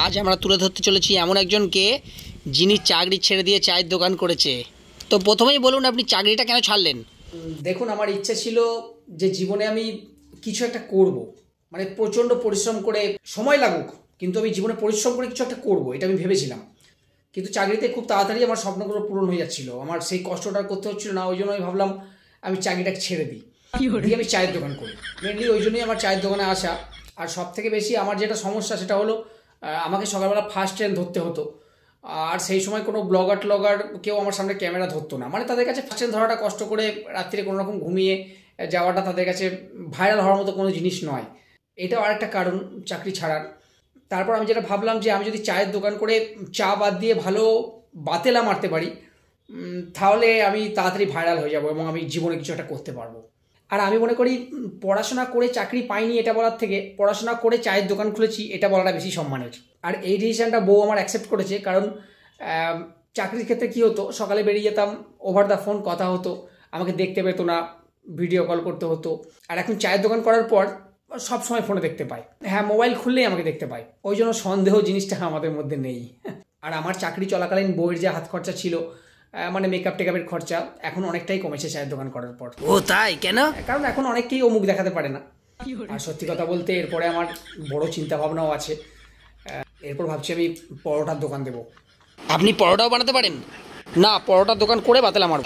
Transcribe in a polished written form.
আজ আমরা তুলে ধরতে চলেছি এমন একজনকে যিনি চাকরি ছেড়ে দিয়ে চায়ের দোকান করেছে। তো প্রথমেই বলুন, আপনি চাকরিটা কেন ছাড়লেন? দেখুন, আমার ইচ্ছা ছিল যে জীবনে আমি কিছু একটা করব, মানে প্রচণ্ড পরিশ্রম করে, সময় লাগুক কিন্তু আমি জীবনে পরিশ্রম করে কিছু একটা করব, এটা আমি ভেবেছিলাম। কিন্তু চাকরিতে খুব তাড়াতাড়ি আমার স্বপ্নগুলো পূরণ হয়ে যাচ্ছিল, আমার সেই কষ্টটা করতে হচ্ছিল না। ওই জন্য আমি ভাবলাম আমি চাকরিটা ছেড়ে দিই, দিয়ে আমি চায়ের দোকান করি। মেনলি ওই জন্যই আমার চায়ের দোকানে আসা। আর সব থেকে বেশি আমার যেটা সমস্যা সেটা হলো আমাকে সকালবেলা ফার্স্ট ট্রেন ধরতে হতো। আর সেই সময় কোনো ব্লগার কেউ আমার সামনে ক্যামেরা ধরতো না, মানে তাদের কাছে ফার্স্ট ট্রেন ধরাটা কষ্ট করে রাত্রিরে কোনো রকম ঘুমিয়ে যাওয়াটা তাদের কাছে ভাইরাল হওয়ার মতো কোনো জিনিস নয়। এটাও আরেকটা কারণ চাকরি ছাড়ার। তারপর আমি যেটা ভাবলাম যে আমি যদি চায়ের দোকান করে চা বাদ দিয়ে ভালো বাতেলা মারতে পারি, তাহলে আমি তাড়াতাড়ি ভাইরাল হয়ে যাব এবং আমি জীবনে কিছু একটা করতে পারবো। আর আমি মনে করি পড়াশোনা করে চাকরি পাইনি এটা বলার থেকে পড়াশোনা করে চায়ের দোকান খুলেছি এটা বলাটা বেশি সম্মানের। আর এই ডিসিশনটা বউ আমার অ্যাকসেপ্ট করেছে, কারণ চাকরির ক্ষেত্রে কী হতো, সকালে বেরিয়ে যেতাম, ওভার দ্য ফোন কথা হতো, আমাকে দেখতে পেতো না, ভিডিও কল করতে হতো। আর এখন চায়ের দোকান করার পর সব সময় ফোনে দেখতে পাই, হ্যাঁ মোবাইল খুললেই আমাকে দেখতে পাই। ওই জন্য সন্দেহ জিনিসটা আমাদের মধ্যে নেই। আর আমার চাকরি চলাকালীন বইয়ের যে হাত খরচা ছিল, মানে মেকআপ টেকআপের খরচা, এখন অনেকটাই কমেছে চায়ের দোকান করার পর। ও তাই? কেন? কারণ এখন অনেকেই ও মুখ দেখাতে পারে না। আর সত্যি কথা বলতে এরপরে আমার বড় চিন্তা ভাবনাও আছে। এরপর ভাবছি আমি পরোটার দোকান দেবো। আপনি পরোটাও বানাতে পারেন? না, পরোটার দোকান করে বাতেলা মারব।